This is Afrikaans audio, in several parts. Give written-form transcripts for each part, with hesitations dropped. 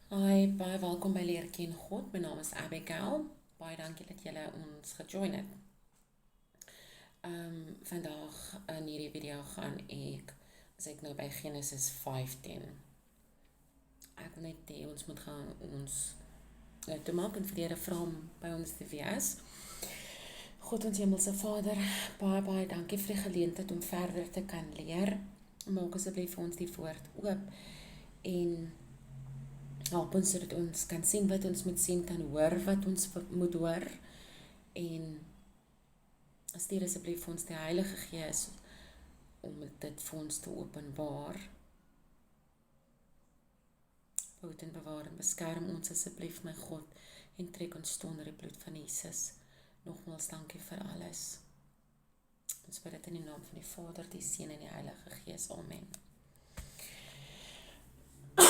Hi, baie welkom by Leer Ken God. My naam is Abigail. Baie dankie dat julle ons gejoin het. Vandag in hierdie video gaan as ek nou by Genesis 15. Ek wil net hê ons moet gaan te maak en vir die Here vra om by ons te wees. God ons hemelse Vader, baie dankie vir die geleentheid om verder te kan leer. Maak asseblief vir ons die woord oop en help ons sodat ons kan sien wat ons moet sien, kan hoor wat ons moet hoor en stuur asseblief vir ons die Heilige Gees om dit vir ons te openbaar. Behoed en bewaar en beskerm ons asseblief my God en trek ons onder die bloed van Jesus. Nogmaals dankie vir alles. Ons bid dit in die naam van die Vader, die Seun en die Heilige Gees. Amen.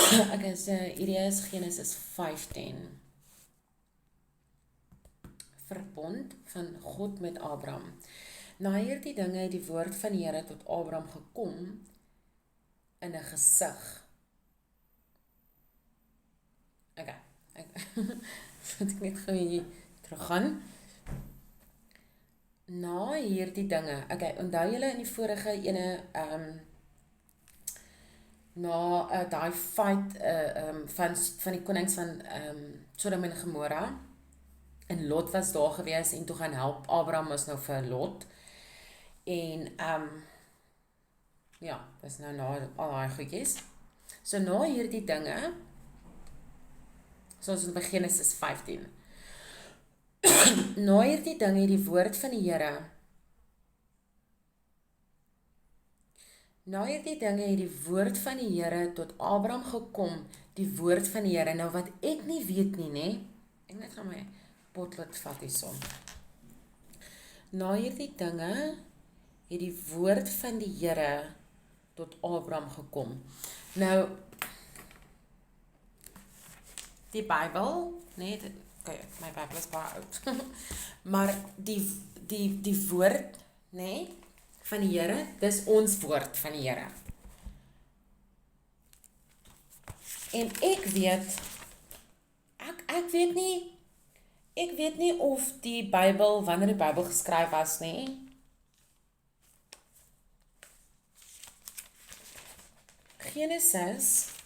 Hierdie is Genesis 15. Verbond van God met Abraham. Na hierdie dinge het die woord van die Here tot Abraham gekom in 'n gesig. Ek net gou hier teruggaan. Na hierdie dinge, onthou julle in die vorige ene na daai fight van die konings van Sodom en Gomorra, en Lot was daar gewees en toe gaan help Abraham is nou vir Lot en dis nou na al daai goedjies. So na hierdie dinge, soos in by Genesis 15, na hierdie dinge het die woord van die Here Na hierdie dinge het die woord van die Here tot Abraham gekom, die woord van die Here. Nou wat ek nie weet nie, nê? Ek net gaan my potlood vat hierson. Na hierdie dinge het die woord van die Here tot Abraham gekom. Nou die Bybel, nê, my Bybel is baie oud. Maar die woord, nê, van die Here, dis ons woord van die Here. En ek weet nie of die Bybel, wanneer die Bybel geskryf was nie. Genesis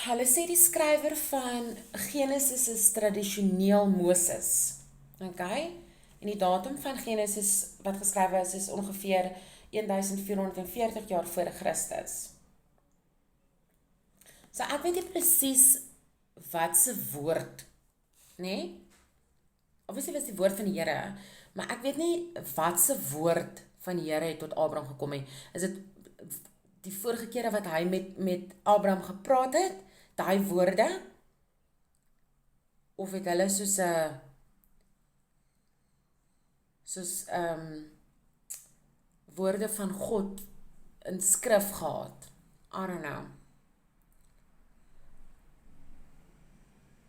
hulle sê die skrywer van Genesis is tradisioneel Moses. Okay? En die datum van Genesis wat geskryf is ongeveer 1440 jaar voor Christus. So ek weet nie presies wat se woord, nê? Obviously was die woord van die Here, maar ek weet nie wat se woord van die Here het tot Abraham gekom het. Is dit die vorige kere wat hy met Abraham gepraat het, daai woorde, of het hulle soos woorde van God in skrif gehad? I don't know.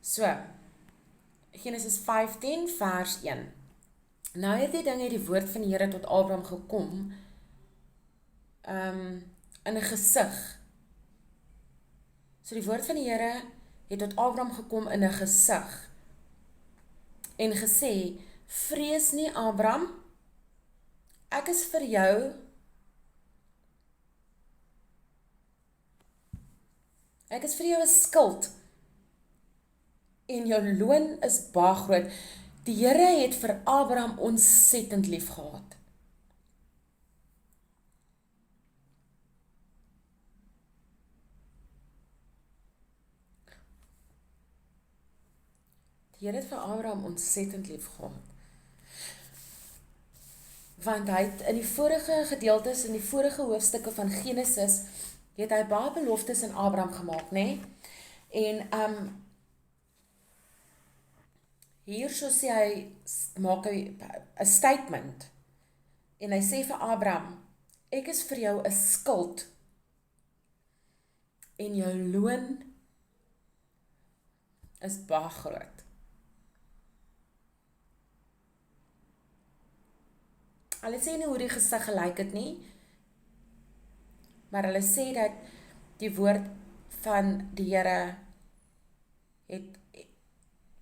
So, Genesis 15 vers 1. Nou hierdie dinge het die woord van die Here tot Abraham gekom, in 'n gesig. So die woord van die Here het tot Abraham gekom in 'n gesig en gesê, vrees nie Abraham, ek is vir jou Ek is vir jou 'n skild en jou loon is baie groot. Die Here het vir Abraham ontsettend lief gehad. Die Here het vir Abraham ontsettend lief gehad. Want hy het in die vorige gedeeltes, in die vorige hoofstukke van Genesis, het hy baie beloftes aan Abraham gemaak, nê? En hier so sê hy, maak hy 'n statement. En hy sê vir Abraham, ek is vir jou 'n skild en jou loon is baie groot. Hulle sê nie hoe die gesig gelyk het nie, maar hulle sê dat die woord van die Here het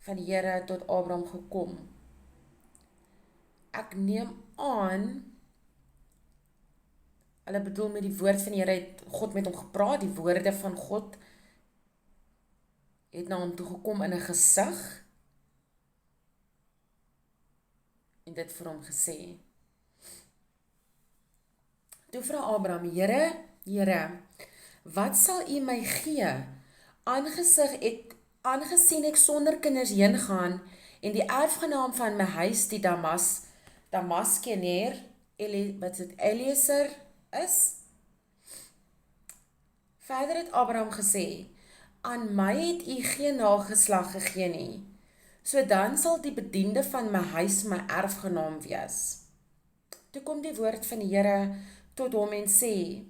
van die Here tot Abraham gekom. Ek neem aan, hulle bedoel met die woord van die Here het God met hom gepraat, die woorde van God het na hom toe gekom in 'n gesig en dit vir hom gesê. Toe vra Abraham, Here, wat sal U my gee, aangesien ek sonder kinders heen gaan en die erfgenaam van my huis die Damaskeneer, Eliezer is? Verder het Abraham gesê, aan my het U geen nageslag gegee nie, so dan sal die bediende van my huis my erfgenaam wees. Toe kom die woord van die Here tot hom en sê,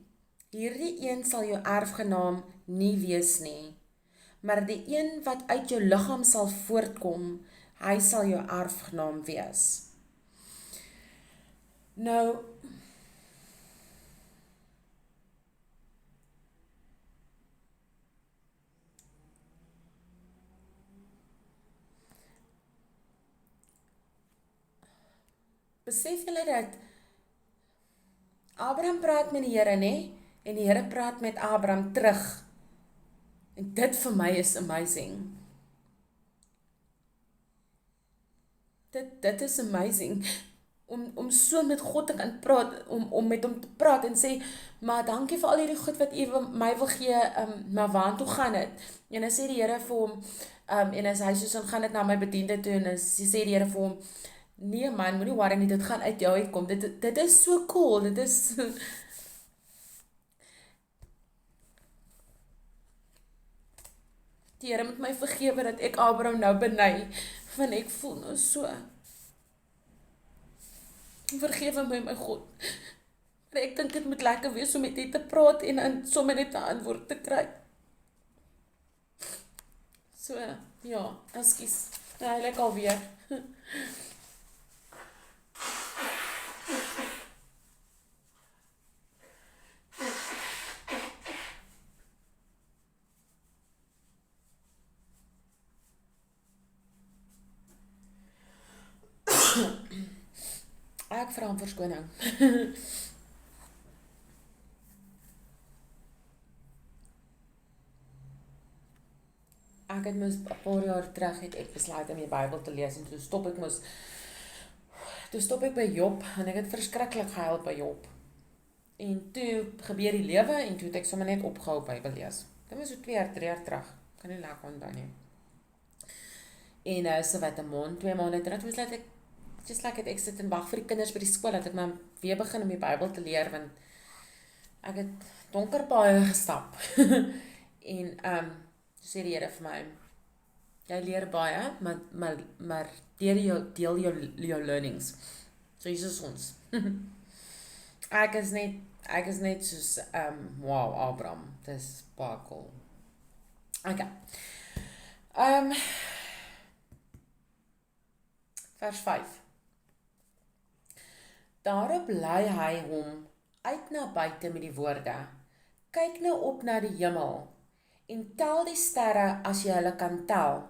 hierdie een sal jou erfgenaam nie wees nie, maar die een wat uit jou liggaam sal voortkom, hy sal jou erfgenaam wees. Nou, besef julle dat Abraham praat met die Here, nê? En die Here praat met Abraham terug. En dit vir my is amazing. Dit is amazing. Om so met God te kan praat, om met hom te praat en sê, maar dankie vir al hierdie goed wat U my wil gee, maar waartoe gaan dit? En dan sê die Here vir hom, en as hy soos gaan dit na my bediende toe, en dan sê die Here vir hom, nee man, moenie worry nie, dit gaan uit jou uitkom. Dit is so cool, dit is die Here moet my vergewe dat ek Abraham nou beny, want ek voel nou so. Vergewe my God. Maar ek dink dit moet lekker wees om met U te praat en dan sommer net 'n antwoord te kry. So, ja, ekskuus. Heilig alweer. Ek vra om verskoning. Ek het mos 'n paar jaar terug het ek besluit om die Bybel te lees en toe stop ek by Job en ek het verskriklik gehuil by Job. En toe gebeur die lewe en toe het ek sommer net opgehou Bybel lees. Dit was so 2 jaar, 3 jaar terug. Kan nie lekker onthou nie. En so wat 'n maand, 2 maande terug was dat ek just like het ek sit en wag vir die kinders by die skool dat ek maar weer begin om die Bybel te leer want ek het donker paaie gestap. En sê die Here vir my, jy leer baie, maar deel jou learnings. So hier is ons. Ek is net soos wow, Abraham, dis baie cool. Okay. Vers 5. Daarop lei hy hom uit na buite met die woorde, kyk nou op na die hemel en tel die sterre as jy hulle kan tel.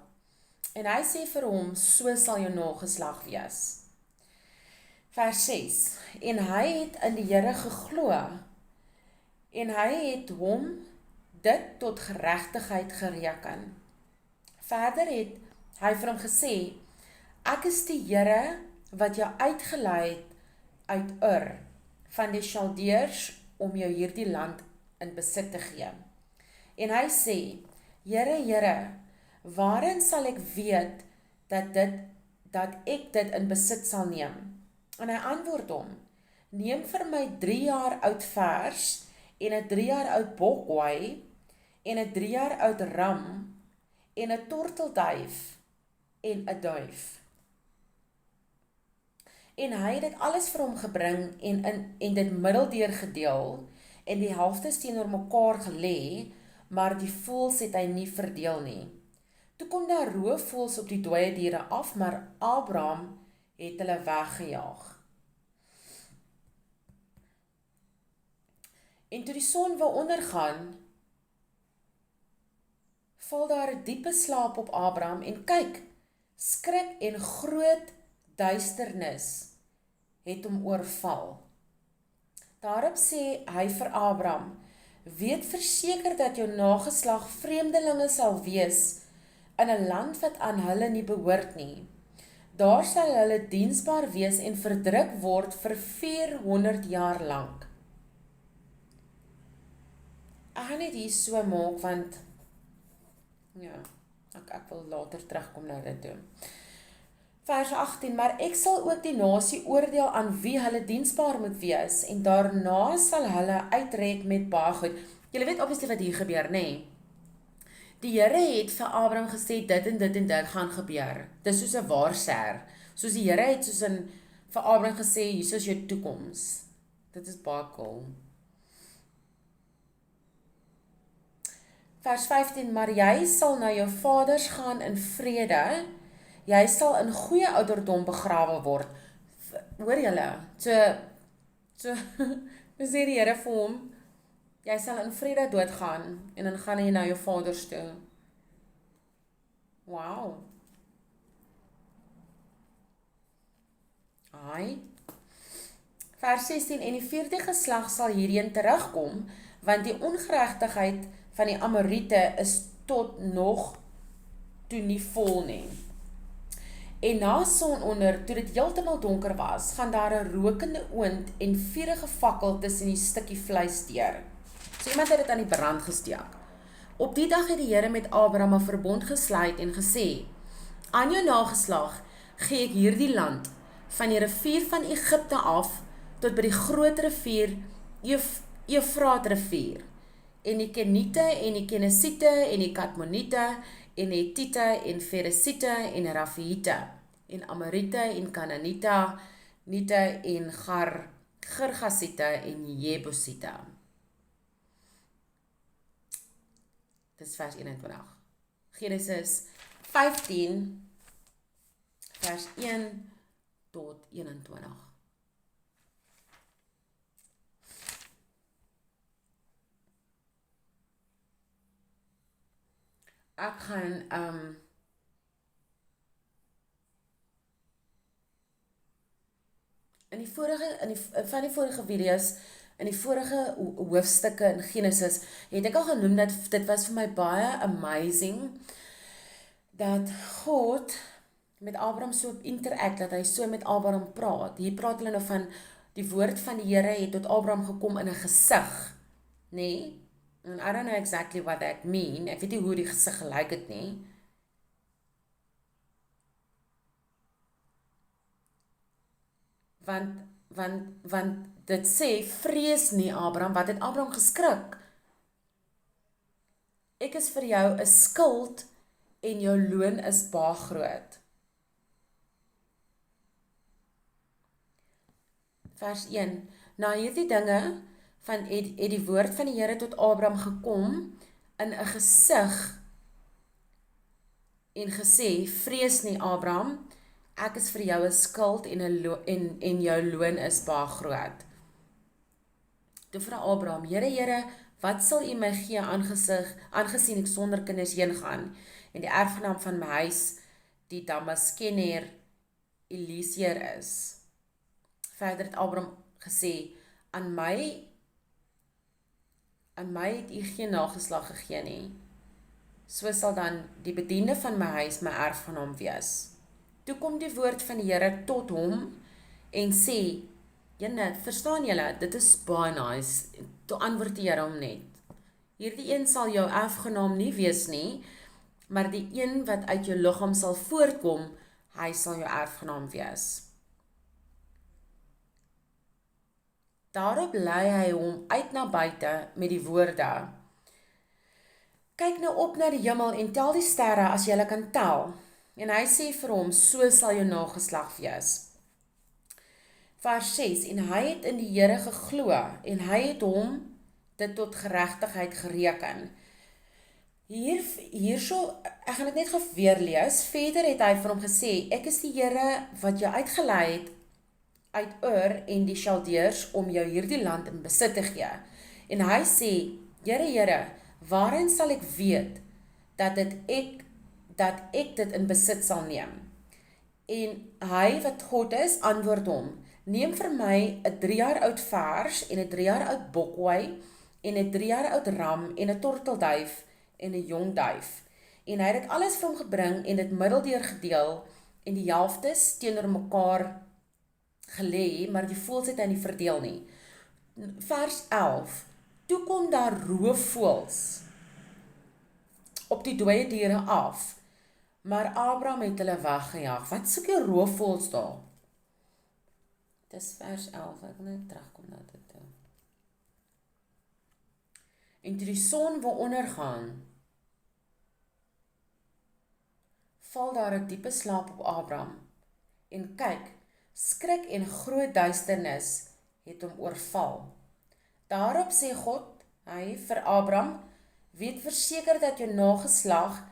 En hy sê vir hom, so sal jou nageslag wees. Vers 6. En hy het in die Here geglo en hy het hom dit tot geregtigheid gereken. Verder het hy vir hom gesê, ek is die Here wat jou uitgelei het uit Ur van die Chaldeërs om jou hierdie land in besit te gee. En hy sê, Here, waarin sal ek weet dat ek dit in besit sal neem? En hy antwoord hom, neem vir my 3 jaar oud vers en 'n 3 jaar oud bokwaai en 'n 3 jaar oud ram en 'n tortelduif en 'n duif. En hy het dit alles vir hom gebring en dit middeldeur gedeel en die helftes teenoor mekaar gelê, maar die voëls het hy nie verdeel nie. Toe kom daar roofvoëls op die dooie diere af, maar Abraham het hulle weggejaag. En toe die son wou ondergaan, val daar 'n diepe slaap op Abraham en kyk, skrik en groot duisternis het hom oorval. Daarop sê hy vir Abraham, weet verseker dat jou nageslag vreemdelinge sal wees in 'n land wat aan hulle nie behoort nie. Daar sal hulle diensbaar wees en verdruk word vir 400 jaar lank. Ek gaan net hier so maak, want ja, ek wil later terugkom na dit toe. Vers 18, maar ek sal ook die nasie oordeel aan wie hulle diensbaar moet wees, en daarna sal hulle uitrek met baie goed. Julle weet obviously wat hier gebeur, nê? Die Here het vir Abraham gesê, dit en dit en dit gaan gebeur. Dis soos 'n waarsêer. Soos die Here het soos in vir Abraham gesê, hier is jou toekoms. Dit is baie cool. Vers 15, maar jy sal na jou vaders gaan in vrede, jy sal in goeie ouderdom begrawe word. Hoor julle? So sê die Here vir hom, jy sal in vrede doodgaan, en dan gaan jy na jou vaders toe. Wow. Ai. Vers 16, en die 4de geslag sal hierheen terugkom, want die ongeregtigheid van die Amorite is tot nog toe nie vol nie. En na sononder, toe dit heeltemal donker was, gaan daar 'n rokende oond en vuurige fakkel tussen die stukkie vleis deur. So iemand het dit aan die brand gesteek. Op die dag het die Here met Abraham 'n verbond gesluit en gesê, aan jou nageslag gee ek hierdie land, van die rivier van Egipte af, tot by die groot rivier, Eufraatrivier, en die Keniete, en die Kenesiete, en die Kadmoniete, en die Hetiete, en Feresiete, en Rafiete, en Amorite, en Kanaaniete, en Girgasiete, en Jebusiete. Dit is vers 21. Genesis 15, vers 1 tot 21. Ek gaan van die vorige video's, in die vorige hoofstukke in Genesis, het ek al genoem dat dit was vir my baie amazing, dat God met Abraham so interact, dat hy so met Abraham praat. Hier praat hulle nou van, die woord van die Here het tot Abraham gekom in 'n gesig, nê? And I don't know exactly what that mean, ek weet nie hoe die gesig gelyk het nie. Want dit sê, vrees nie Abraham, wat het Abraham geskrik? Ek is vir jou 'n skild, en jou loon is baie groot. Vers 1, na hierdie dinge, het die woord van die Here tot Abraham gekom, in 'n gesig, en gesê, vrees nie Abraham, ek is vir jou 'n skild, en jou loon is baie groot. Toe vra Abraham, Here, wat sal u my gee aangesien ek sonder kinders heen gaan, en die erfgenaam van my huis, die Damaskener Eliezer is. Verder het Abraham gesê, aan my het u geen nageslag gegee nie, so sal dan die bediende van my huis my erfgenaam wees. Toe kom die woord van die Here tot hom, en sê, verstaan julle, dit is baie nice, toe antwoord die Here hom net, hierdie een sal jou erfgenaam nie wees nie, maar die een wat uit jou liggaam sal voortkom, hy sal jou erfgenaam wees. Daarop lei hy hom uit na buite met die woorde, kyk nou op na die hemel en tel die sterre as jy hulle kan tel. En hy sê vir hom, so sal jou nageslag wees. Vers 6, en hy het in die Here geglo, en hy het hom dit tot geregtigheid gereken. Hierso, ek gaan dit net gou weer lees, verder het hy vir hom gesê, ek is die Here wat jou uitgelei het uit Ur en die Chaldeërs om jou hierdie land in besit te gee. En hy sê, Here, waarin sal ek weet dat ek dit in besit sal neem? En hy wat God is, antwoord hom, neem vir my 'n 3 jaar oud vers en 'n 3 jaar oud bokkoei en 'n 3 jaar oud ram en 'n tortelduif en 'n jong duif. En hy het dit alles vir hom gebring en dit middeldeur gedeel en die helftes teenoor mekaar gelê, maar die voëls het hy nie verdeel nie. Vers 11. Toe kom daar roofvoëls op die dooie diere af, maar Abraham het hulle weggejaag. Wat soek jy roofvoëls daar? Dis vers 11, ek wil net terugkom na dit toe. En toe die son wil ondergaan, val daar 'n diepe slaap op Abraham. En kyk, skrik en groot duisternis het hom oorval. Daarop sê God, hy vir Abraham, weet verseker dat jou nageslag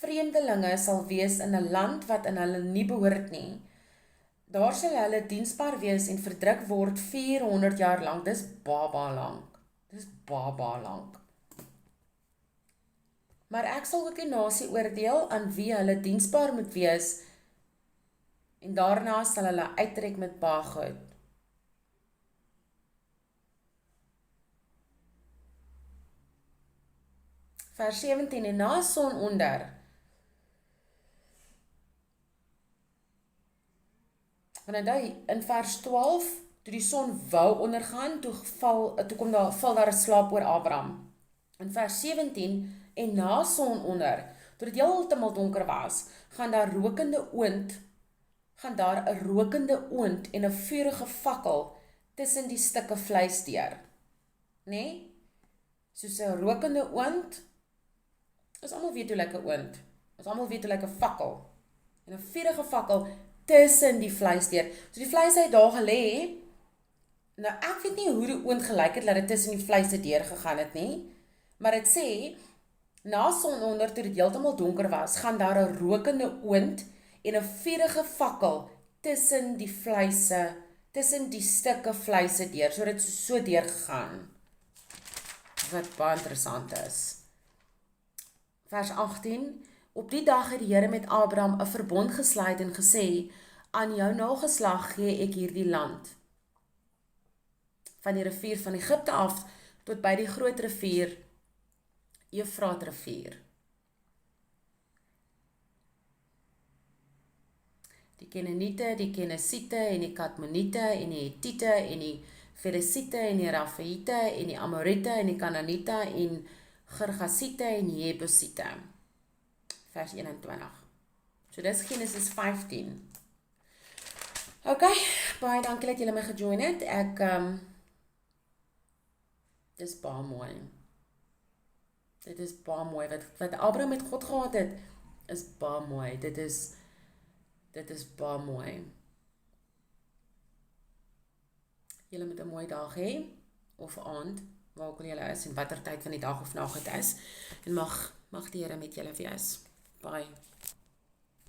vreemdelinge sal wees in 'n land wat aan hulle nie behoort nie. Daar sal hulle diensbaar wees en verdruk word 400 jaar lank. Dis baba lank. Maar ek sal ook die nasie oordeel aan wie hulle diensbaar moet wees en daarna sal hulle uittrek met baie goed. Vers 17, en na sononder, want in vers 12, toe die son wou ondergaan, toe val daar 'n slaap oor Abraham. In vers 17, en na sononder, toe dit heeltemal donker was, gaan daar 'n rokende oond en 'n vurige fakkel tussen die stukke vleis deur. Nee? Soos 'n rokende oond, ons almal weet hoe lyk 'n oond. Ons almal weet hoe lyk 'n fakkel. En 'n vurige fakkel tussen die vleis deur. So die vleis het daar gelê. Nou ek weet nie hoe die oond gelyk het dat dit tussen die vleis deur gegaan het nie, maar dit sê na sononder toe dit heeltemal donker was, gaan daar 'n rokende oond en 'n vurige fakkel tussen die vleise, tussen die stukke vleise deur. So dit so deur gegaan. Wat baie interessant is. Vers 18, op die dag het die Here met Abraham 'n verbond gesluit en gesê, aan jou nageslag gee ek hierdie land. Van die rivier van Egipte af, tot by die groot rivier, Eufraatrivier. Die Keniete, die Kenesiete en die Kadmoniete en die Hetiete en die Feresiete en die Rafaite en die Amorite en die Kanaaniete en Girgasiete en die Jebusiete. Vers 21. So dis Genesis 15. Ok, baie dankie dat julle my gejoin het. Dis baie mooi. Dit is baie mooi. Wat Abraham met God gehad het, is baie mooi. Dit is baie mooi. Julle moet 'n mooi dag hê, of aand, waar ook al julle is, en watter tyd van die dag of nag dit is. En mag die Here met julle wees. Bye.